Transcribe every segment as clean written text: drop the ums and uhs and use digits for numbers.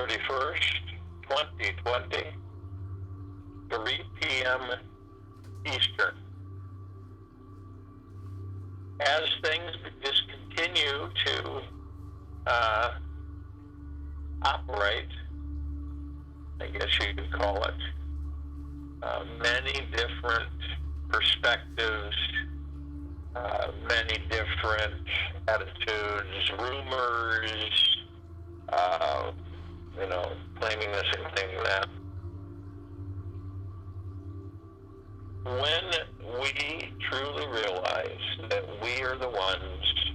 31st, 2020, 3 p.m. Eastern. As things just continue to operate, I guess you could call it, many different perspectives, many different attitudes, rumors, claiming this and claiming that. When we truly realize that we are the ones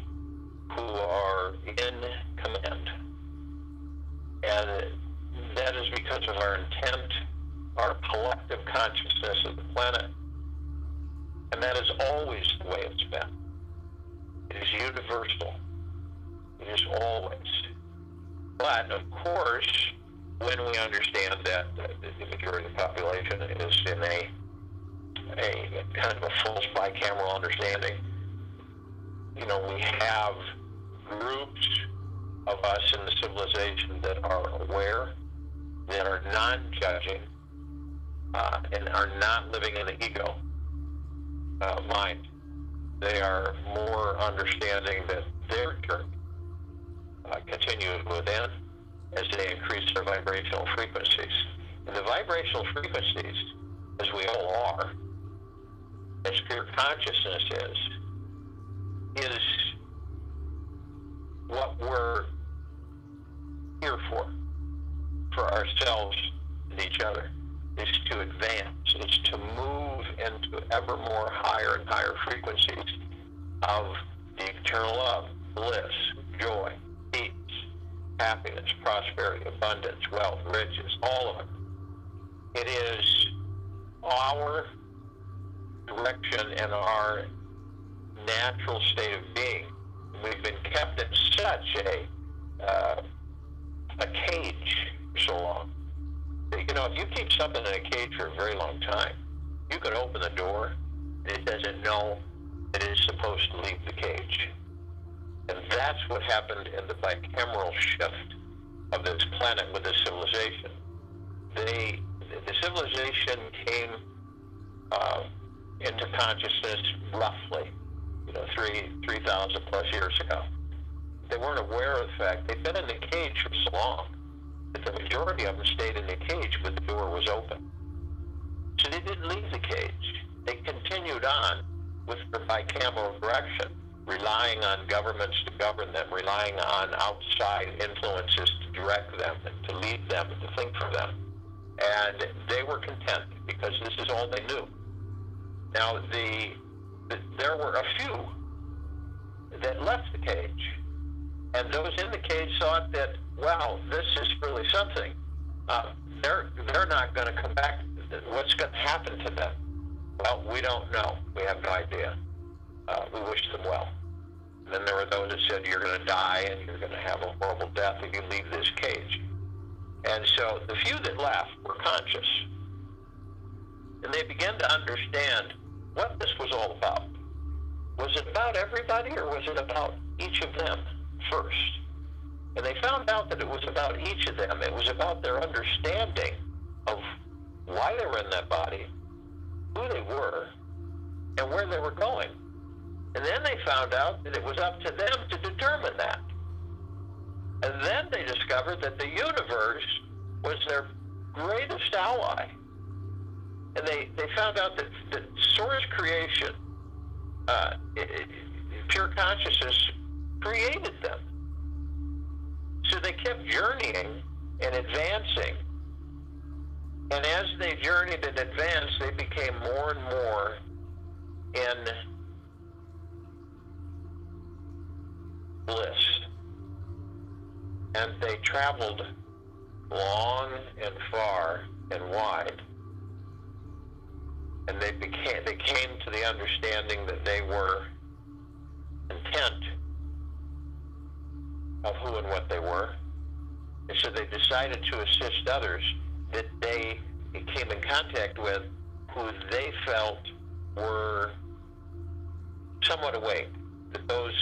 who are in command, and that is because of our intent, our collective consciousness of the planet, and that is always the way it's been. It is universal. It is always. But, of course, when we understand that the majority of the population is in a kind of a false bicameral understanding, we have groups of us in the civilization that are aware, that are non-judging, and are not living in the ego mind. They are more understanding that their journey continues within as they increase their vibrational frequencies. And the vibrational frequencies, as we all are, as pure consciousness is what we're here for ourselves and each other, is to advance, is to move into ever more higher and higher frequencies of the eternal love, bliss, joy, peace, happiness, prosperity, abundance, wealth, riches, all of it. It is our direction and our natural state of being. We've been kept in such a cage for so long. If you keep something in a cage for a very long time, you could open the door and it doesn't know that it's supposed to leave the cage. And that's what happened in the bicameral shift of this planet with this civilization. The civilization came into consciousness roughly, 3,000 plus years ago. They weren't aware of the fact they'd been in the cage for so long that the majority of them stayed in the cage when the door was open. So they didn't leave the cage. They continued on with their bicameral direction, relying on governments to govern them, relying on outside influences to direct them and to lead them and to think for them. And they were content because this is all they knew. Now, there were a few that left the cage, and those in the cage thought that, wow, this is really something. They're not going to come back. What's going to happen to them? Well, we don't know. We have no idea. We wish them well. And then there were those that said, you're going to die and you're going to have a horrible death if you leave this cage. And so the few that left were conscious. And they began to understand what this was all about. Was it about everybody, or was it about each of them first? And they found out that it was about each of them. It was about their understanding of why they were in that body, who they were, and where they were going. And then they found out that it was up to them to determine that. And then they discovered that the universe was their greatest ally. And they found out that source creation, pure consciousness, created them. So they kept journeying and advancing. And as they journeyed and advanced, they became more and more in bliss. And they traveled long and far and wide. And they came to the understanding that they were content of who and what they were. And so they decided to assist others that they came in contact with who they felt were somewhat awake, that those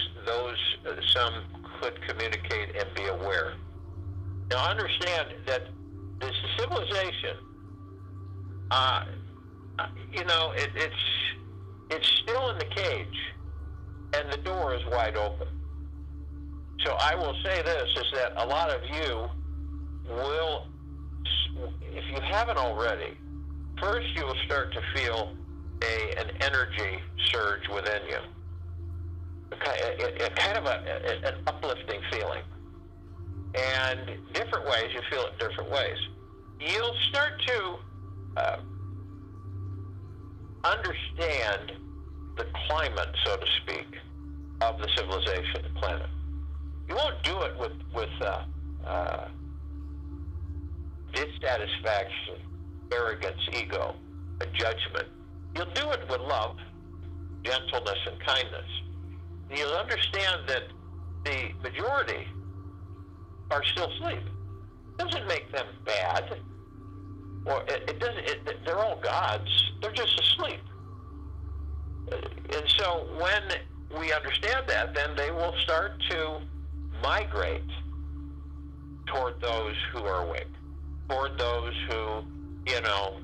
some could communicate and be aware. Now understand that this civilization, it's still in the cage, and the door is wide open. So I will say this, is that a lot of you will, if you haven't already, first you will start to feel an energy surge within you, a kind of an uplifting feeling. And different ways, you feel it different ways. You'll start to understand the climate, so to speak, of the civilization, the planet. You won't do it with dissatisfaction, arrogance, ego, a judgment. You'll do it with love, gentleness, and kindness. And you'll understand that the majority are still asleep. It doesn't make them bad, or it doesn't. They're all gods. They're just asleep. And so when we understand that, then they will start to migrate toward those who are awake, toward those who,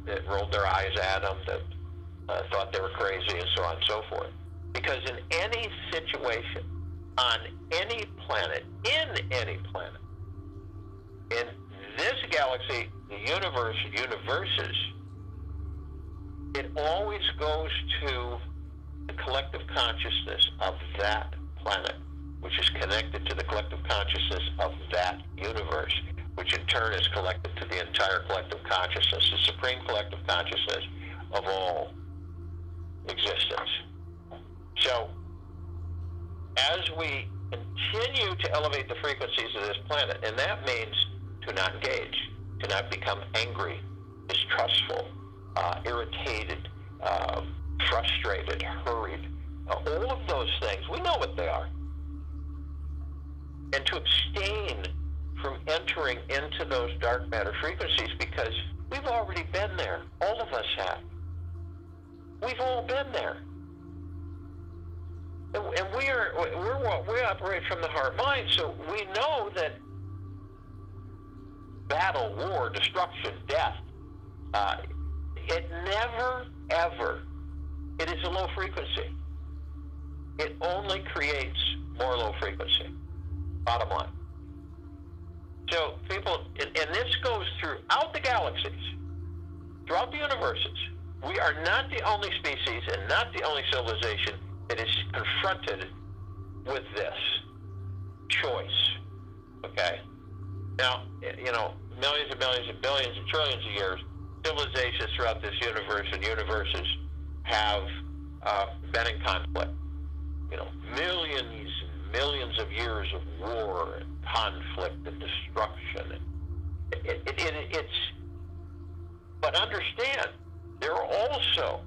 that rolled their eyes at them, that thought they were crazy, and so on and so forth. Because in any situation, on any planet, in any planet, in this galaxy, the universe, universes, it always goes to the collective consciousness of that planet, which is connected to the collective consciousness of that universe, which in turn is connected to the entire collective consciousness, the supreme collective consciousness of all existence. So, as we continue to elevate the frequencies of this planet, and that means to not engage, to not become angry, distrustful, irritated, frustrated, hurried, all of those things, we know what they are. And to abstain from entering into those dark matter frequencies, because we've already been there. All of us have. We've all been there. And we operate from the heart mind, so we know that battle, war, destruction, death, it never, ever, it is a low frequency. It only creates more low frequency. Bottom line. So people, and this goes throughout the galaxies, throughout the universes. We are not the only species and not the only civilization that is confronted with this choice. Okay? Now, millions and millions and billions and trillions of years, civilizations throughout this universe and universes have been in conflict. Millions and millions of years of war and conflict and destruction. But understand, there are also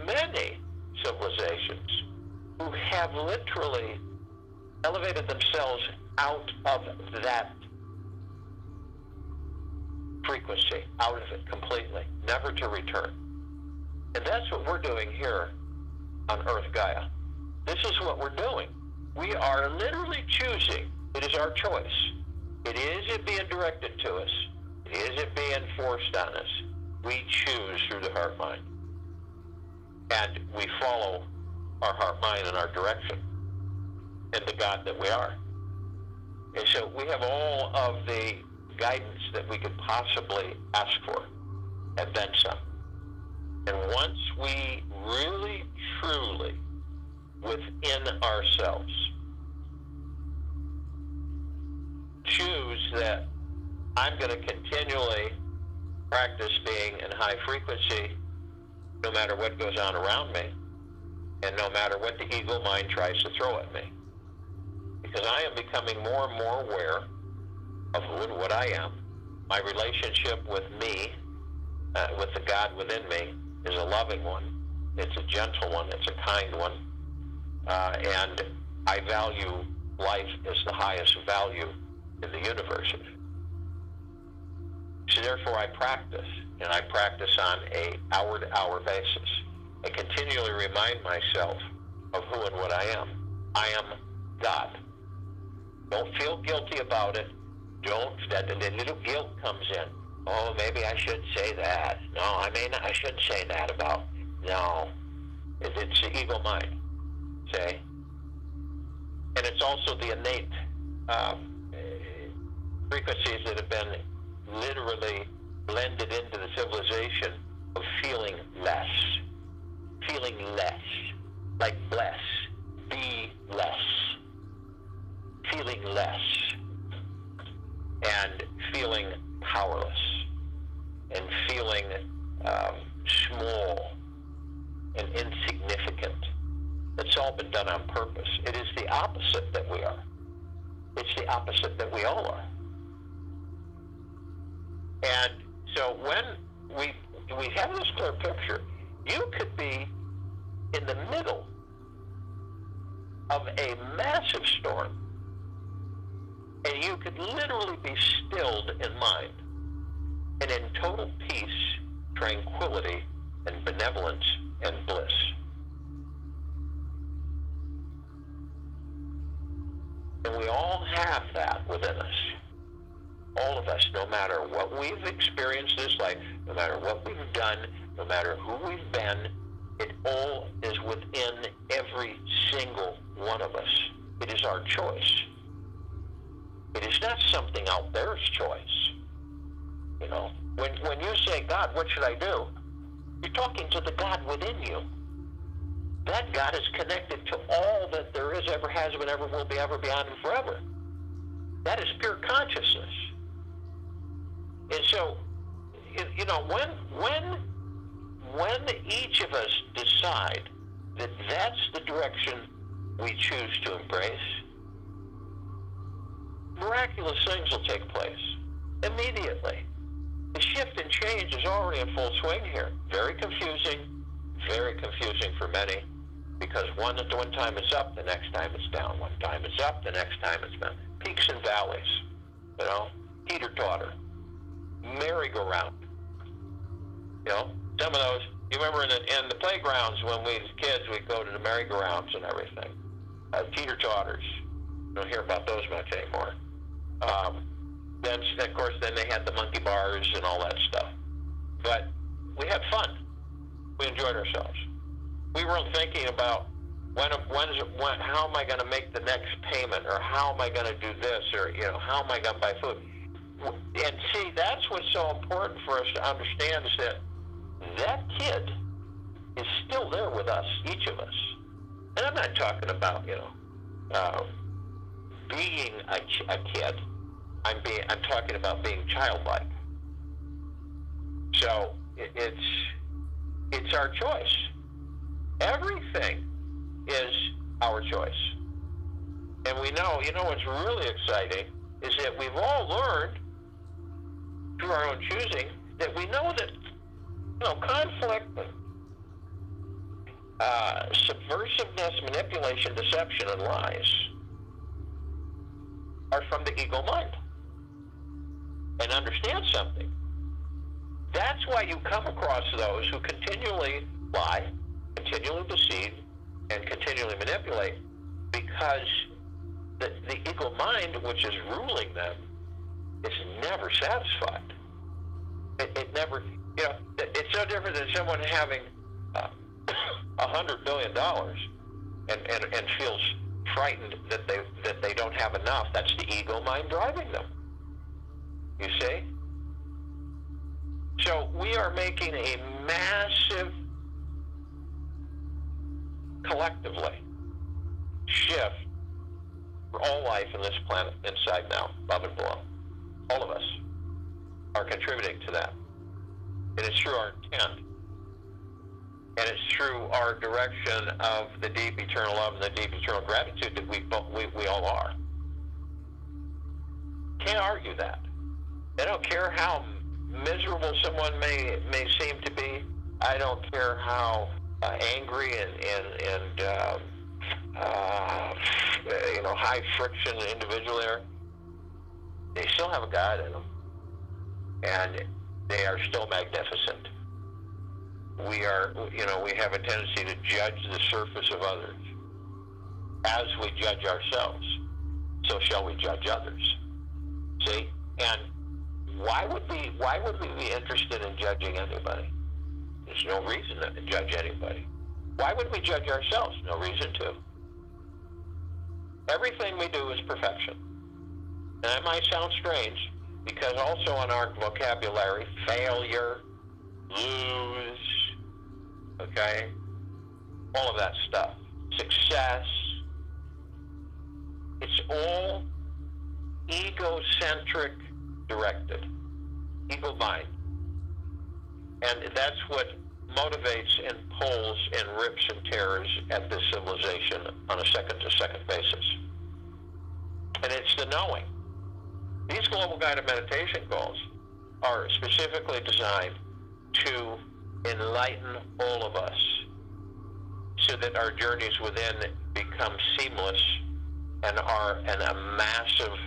many civilizations who have literally elevated themselves out of that frequency, out of it completely, never to return. And that's what we're doing here on Earth Gaia. This is what we're doing. We are literally choosing. It is our choice. It isn't being directed to us. It isn't being forced on us. We choose through the heart mind. And we follow our heart mind and our direction and the God that we are. And so we have all of the guidance that we could possibly ask for, and then some. And once we really, truly, within ourselves, choose that I'm going to continually practice being in high frequency no matter what goes on around me, and no matter what the ego mind tries to throw at me. Because I am becoming more and more aware of who and what I am. My relationship with me, with the God within me, is a loving one. It's a gentle one. It's a kind one. And I value life as the highest value in the universe. So therefore I practice, and I practice on an hour-to-hour basis. I continually remind myself of who and what I am. I am God. Don't feel guilty about it. the little guilt comes in. Oh, maybe I should say that. No, I shouldn't say that about, no. It's the ego mind, say. And it's also the innate frequencies that have been literally blended into the civilization of feeling less. Feeling less. Like bless. Be less. Feeling less. And feeling powerless. And feeling small and insignificant. It's all been done on purpose. It is the opposite that we are. It's the opposite that we all are. And so when we have this clear picture, you could be in the middle of a massive storm, and you could literally be stilled in mind and in total peace, tranquility, and benevolence and bliss. And we all have that within us. All of us, no matter what we've experienced in this life, no matter what we've done, no matter who we've been, it all is within every single one of us. It is our choice. It is not something out there's choice. You know, when you say, God, what should I do? You're talking to the God within you. That God is connected to all that there is, ever has been, ever will be, ever beyond, and forever. That is pure consciousness. And so, you know, when each of us decide that that's the direction we choose to embrace, miraculous things will take place immediately. The shift and change is already in full swing here. Very confusing for many, because one time it's up, the next time it's down. One time it's up, the next time it's down. Peaks and valleys, you know, teeter-totter, merry-go-round. You know, some of those, you remember in the playgrounds when we as kids, we'd go to the merry-go-rounds and everything. Teeter-totters. You don't hear about those much anymore. Then, of course, then they had the monkey bars and all that stuff. But we had fun. We enjoyed ourselves. We weren't thinking about when how am I going to make the next payment, or how am I going to do this, or, you know, how am I going to buy food? And see, that's what's so important for us to understand, is that kid is still there with us, each of us. And I'm not talking about, you know, being a kid. I'm talking about being childlike. So it's our choice. Everything is our choice. And we know, you know, what's really exciting is that we've all learned through our own choosing that we know that, you know, conflict, subversiveness, manipulation, deception, and lies are from the ego mind. And understand something. That's why you come across those who continually lie, continually deceive, and continually manipulate, because the ego mind, which is ruling them, is never satisfied. It never, you know, it's no different than someone having $100 billion and feels frightened that they don't have enough. That's the ego mind driving them. You see? So we are making a massive, collectively, shift for all life in this planet, inside now, above and below. All of us are contributing to that. And it's through our intent. And it's through our direction of the deep eternal love and the deep eternal gratitude that we all are. Can't argue that. I don't care how miserable someone may seem to be. I don't care how angry and you know, high friction individual they are. They still have a God in them, and they are still magnificent. We are, you know, we have a tendency to judge the surface of others. As we judge ourselves, so shall we judge others. See? And why would we be interested in judging anybody? There's no reason to judge anybody. Why would we judge ourselves? No reason to. Everything we do is perfection. And that might sound strange, because also in our vocabulary, failure, lose, okay, all of that stuff, success, it's all egocentric directed, ego mind. And that's what motivates and pulls and rips and tears at this civilization on a second-to-second basis. And it's the knowing. These global guided meditation calls are specifically designed to enlighten all of us so that our journeys within become seamless and are a massive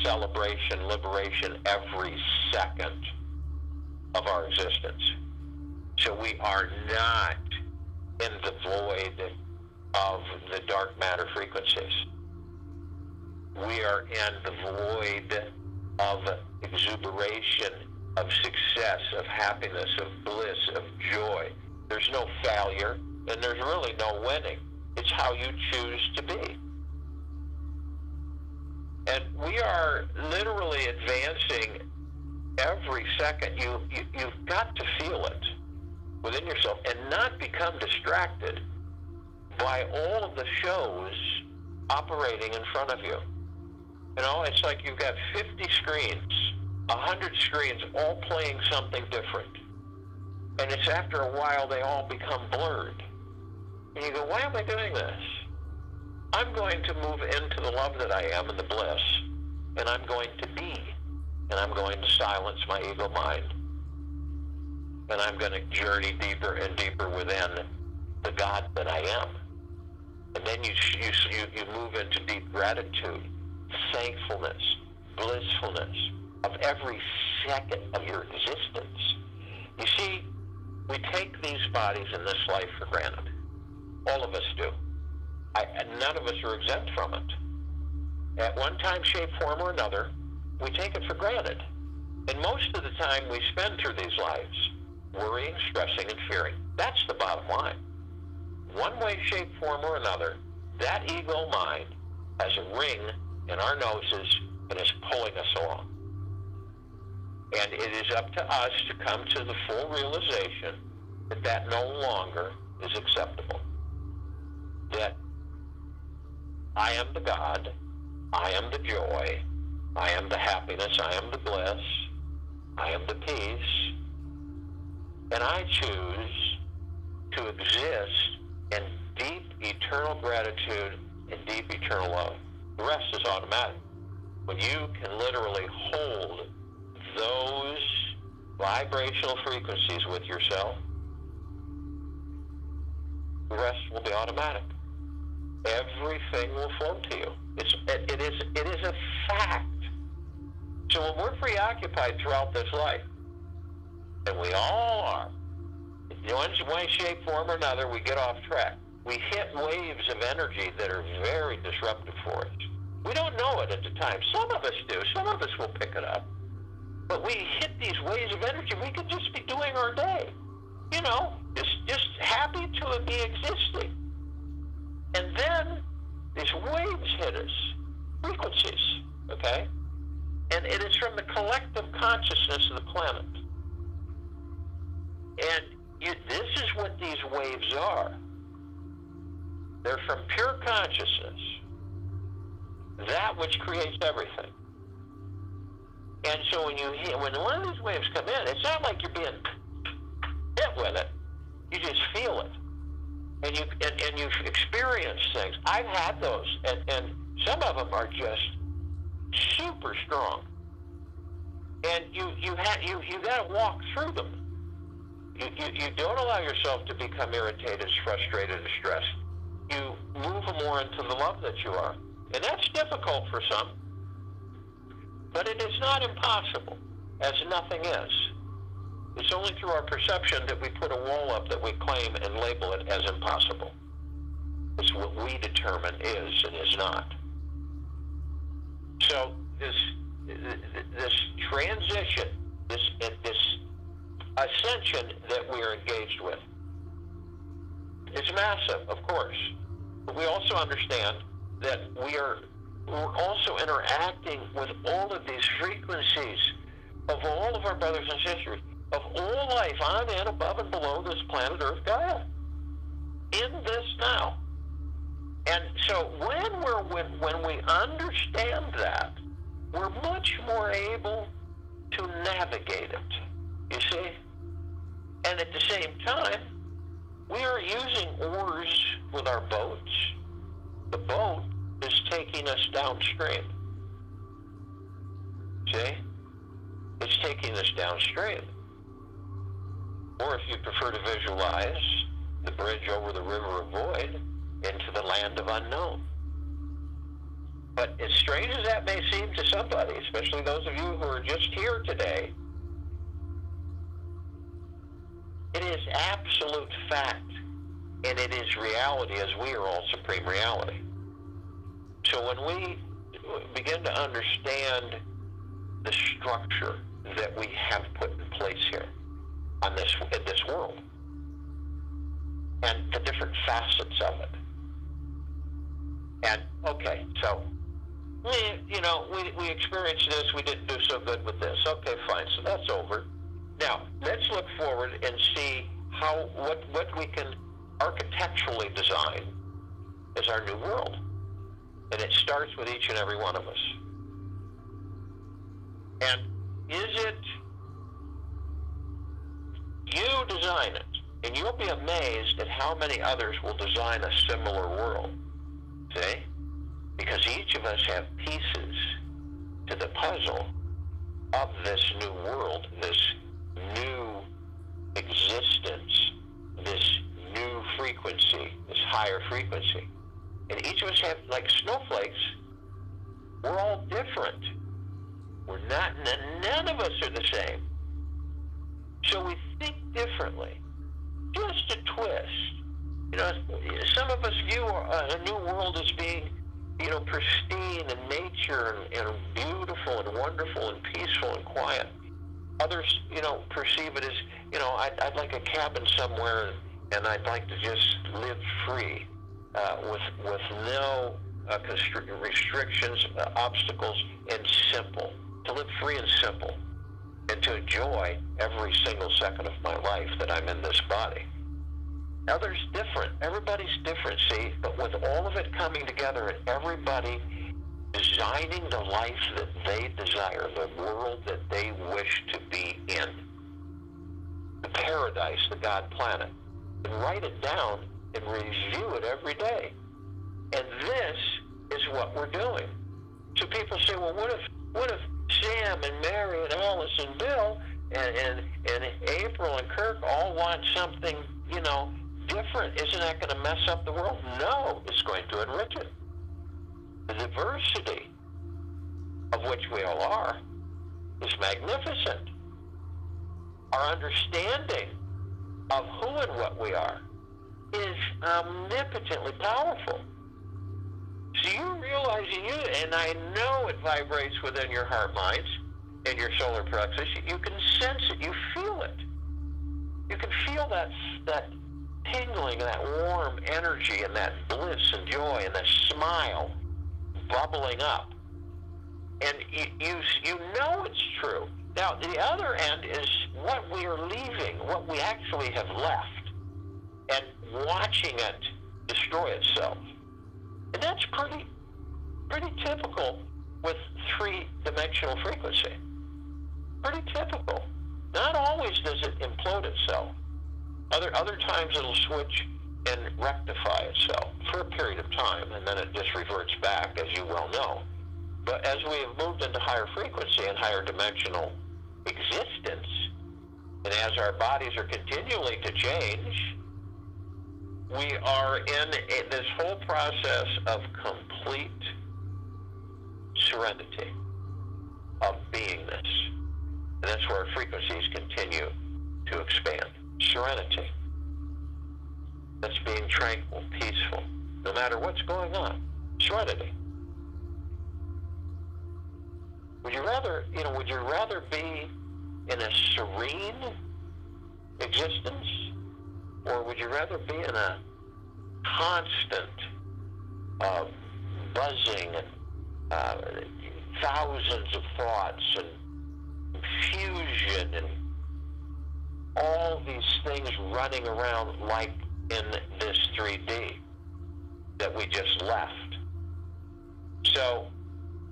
celebration, liberation every second of our existence. So we are not in the void of the dark matter frequencies. We are in the void of exuberation, of success, of happiness, of bliss, of joy. There's no failure, and there's really no winning. It's how you choose to be. And we are literally advancing every second. You've got to feel it within yourself and not become distracted by all of the shows operating in front of you. You know, it's like you've got 50 screens, 100 screens, all playing something different. And it's after a while they all become blurred. And you go, why am I doing this? I'm going to move into the love that I am and the bliss, and I'm going to be, and I'm going to silence my ego mind, and I'm going to journey deeper and deeper within the God that I am. And then you move into deep gratitude, thankfulness, blissfulness of every second of your existence. You see, we take these bodies in this life for granted. All of us do. None of us are exempt from it. At one time, shape, form, or another, we take it for granted. And most of the time we spend through these lives worrying, stressing, and fearing. That's the bottom line. One way, shape, form, or another, that ego mind has a ring in our noses and is pulling us along. And it is up to us to come to the full realization that that no longer is acceptable. That I am the God, I am the joy, I am the happiness, I am the bliss, I am the peace, and I choose to exist in deep eternal gratitude and deep eternal love. The rest is automatic. When you can literally hold those vibrational frequencies with yourself, the rest will be automatic. Everything will flow to you. It is a fact. So when we're preoccupied throughout this life, and we all are, in one shape, form, or another, we get off track. We hit waves of energy that are very disruptive for us. We don't know it at the time. Some of us do. Some of us will pick it up. But we hit these waves of energy. We could just be doing our day. You know, just happy to be existing. And then these waves hit us, frequencies, okay? And it is from the collective consciousness of the planet. And this is what these waves are. They're from pure consciousness, that which creates everything. And so when one of these waves come in, it's not like you're being hit with it. You just feel it. And you've experienced things. I've had those, and some of them are just super strong. And you got to walk through them. You don't allow yourself to become irritated, frustrated, and stressed. You move more into the love that you are, and that's difficult for some. But it is not impossible, as nothing is. It's only through our perception that we put a wall up that we claim and label it as impossible. It's what we determine is and is not. So this transition, this ascension that we are engaged with. It's massive, of course, but we also understand that we're also interacting with all of these frequencies of all of our brothers and sisters, of all life on and above and below this planet Earth Gaia, in this now. And so when we understand that, we're much more able to navigate it, you see? And at the same time, we are using oars with our boats. The boat is taking us downstream. See? It's taking us downstream. Or if you prefer to visualize, the bridge over the river of void into the land of unknown. But as strange as that may seem to somebody, especially those of you who are just here today, it is absolute fact, and it is reality, as we are all supreme reality. So when we begin to understand the structure that we have put in place here on in this world, and the different facets of it. And, okay, so, we experienced this, we didn't do so good with this. Okay, fine, so that's over. Now, let's look forward and see what we can architecturally design as our new world. And it starts with each and every one of us. And is it, you design it, and you'll be amazed at how many others will design a similar world. See? Because each of us have pieces to the puzzle of this new world, this new existence, this new frequency, this higher frequency. And each of us have, like snowflakes, we're all different. We're not, none of us are the same. So we think differently. Just a twist. Some of us view a new world as being, pristine and nature and beautiful and wonderful and peaceful and quiet. Others, perceive it as, I'd like a cabin somewhere and I'd like to just live free with no restrictions, obstacles, and simple. To live free and simple. And to enjoy every single second of my life that I'm in this body. Others different. Everybody's different, see? But with all of it coming together and everybody designing the life that they desire, the world that they wish to be in, the paradise, the God planet, and write it down and review it every day. And this is what we're doing. So people say, well, what if Sam and Mary and Alice and Bill and April and Kirk all want something, different? Isn't that going to mess up the world? No, it's going to enrich it. The diversity of which we all are is magnificent. Our understanding of who and what we are is omnipotently powerful. So you realize and I know it vibrates within your heart minds and your solar plexus. You can sense it. You feel it. You can feel that tingling, that warm energy and that bliss and joy and that smile bubbling up. And you know it's true. Now, the other end is what we are leaving, what we actually have left, and watching it destroy itself. And that's pretty typical with three-dimensional frequency. Pretty typical. Not always does it implode itself. Other times it'll switch and rectify itself for a period of time, and then it just reverts back, as you well know. But as we have moved into higher frequency and higher dimensional existence, and as our bodies are continually to change, we are in this whole process of complete serenity, of beingness. And that's where our frequencies continue to expand. Serenity. That's being tranquil, peaceful, no matter what's going on. Serenity. Would you rather be in a serene existence, or would you rather be in a constant buzzing and thousands of thoughts and confusion and all these things running around like in this 3D that we just left? So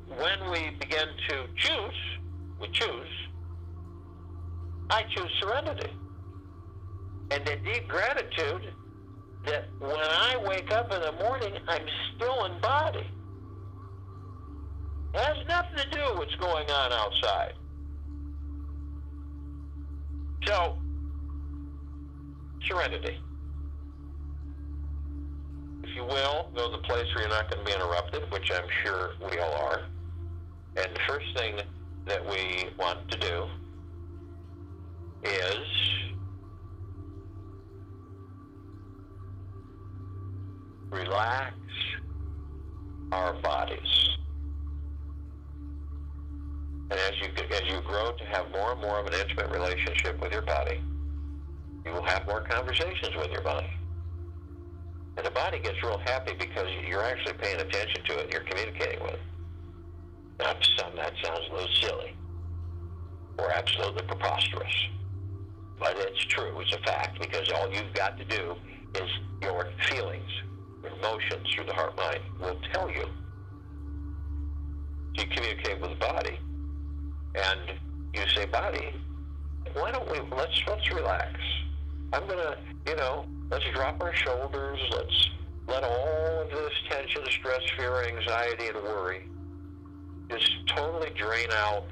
when we begin to choose, I choose serenity. And the deep gratitude that when I wake up in the morning, I'm still in body. It has nothing to do with what's going on outside. So, serenity. If you will, go to the place where you're not going to be interrupted, which I'm sure we all are. And the first thing that we want to do is relax our bodies. And as you grow to have more and more of an intimate relationship with your body, you will have more conversations with your body. And the body gets real happy because you're actually paying attention to it and you're communicating with it. Now, to some, that sounds a little silly or absolutely preposterous. But it's true, it's a fact, because all you've got to do is your feelings, your emotions through the heart-mind will tell you. So you communicate with the body, and you say, body, why don't we, let's relax. I'm going to, let's drop our shoulders, let's let all of this tension, stress, fear, anxiety, and worry just totally drain out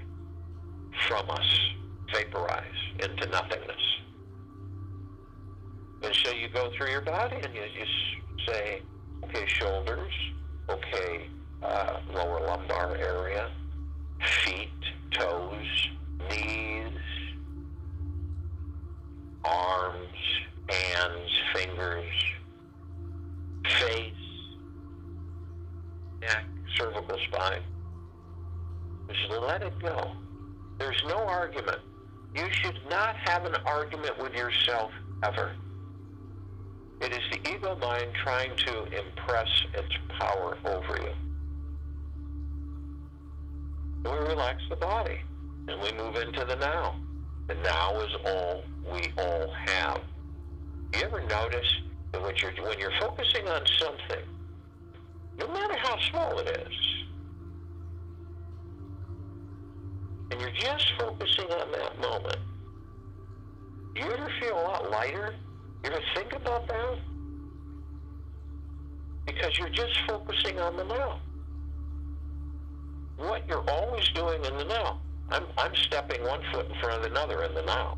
from us, vaporize into nothingness. And so you go through your body and you just say, okay, shoulders, okay, lower lumbar area, feet, toes, knees, arms, hands, fingers, face, neck, cervical spine. Just let it go. There's no argument. You should not have an argument with yourself ever. It is the ego mind trying to impress its power over you. We relax the body and we move into the now. The now is all we all have. You ever notice that when you're focusing on something, no matter how small it is, and you're just focusing on that moment, do you ever feel a lot lighter? You ever think about that? Because you're just focusing on the now. What you're always doing in the now. I'm stepping one foot in front of another in the now.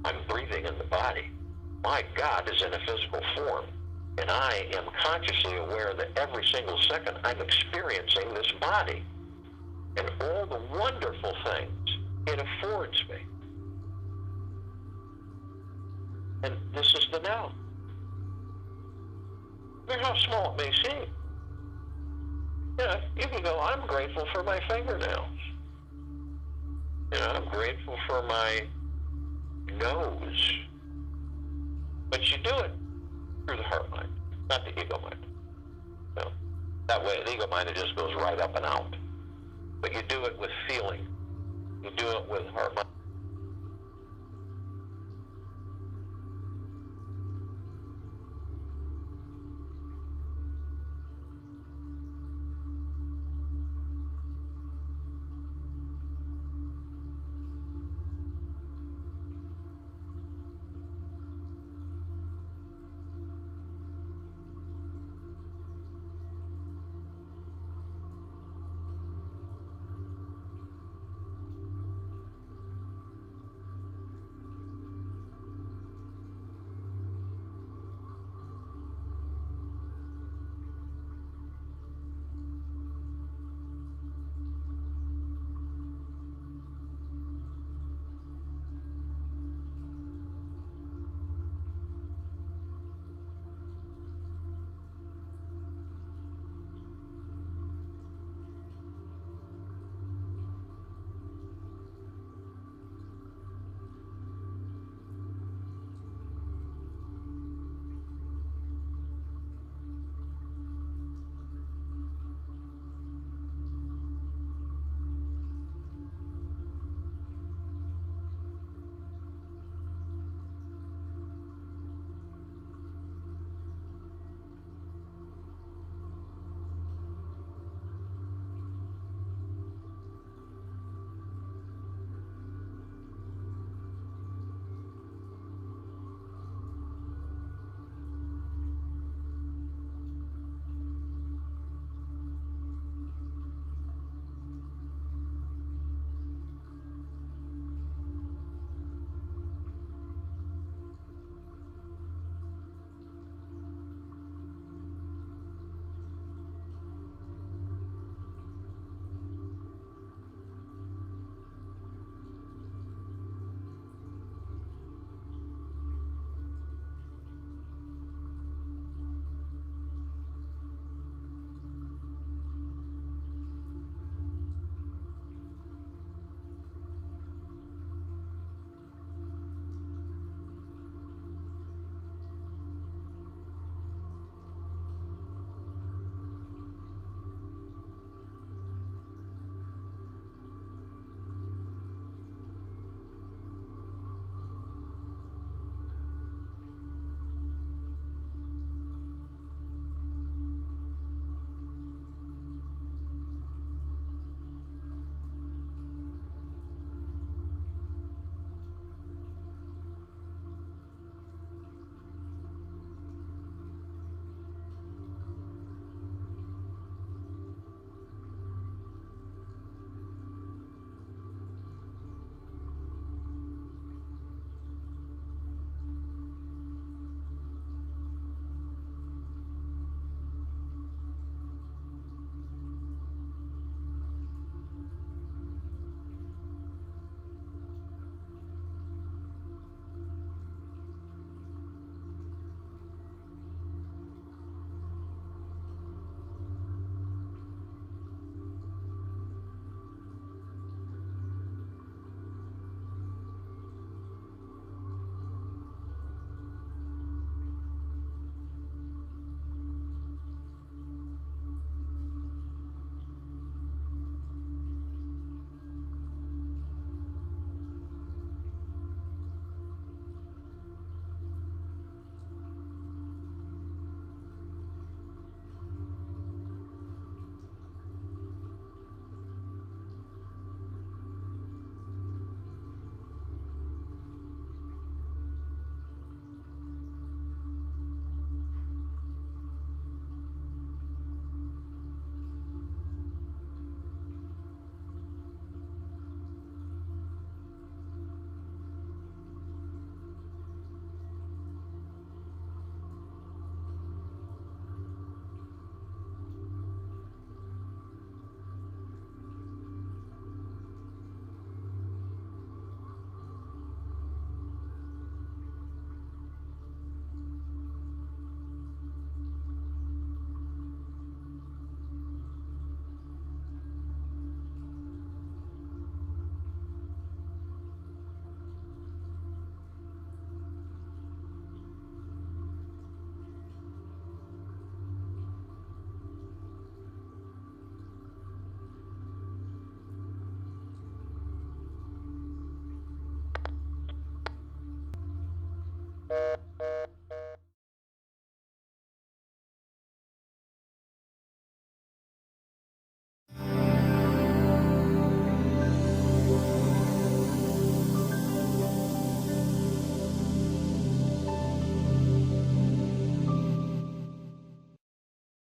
I'm breathing in the body. My God is in a physical form. And I am consciously aware that every single second I'm experiencing this body and all the wonderful things it affords me. And this is the now. No matter how small it may seem. You can go, I'm grateful for my fingernails. I'm grateful for my nose. But you do it through the heart mind, not the ego mind. That way, the ego mind, it just goes right up and out. But you do it with feeling. You do it with heart mind.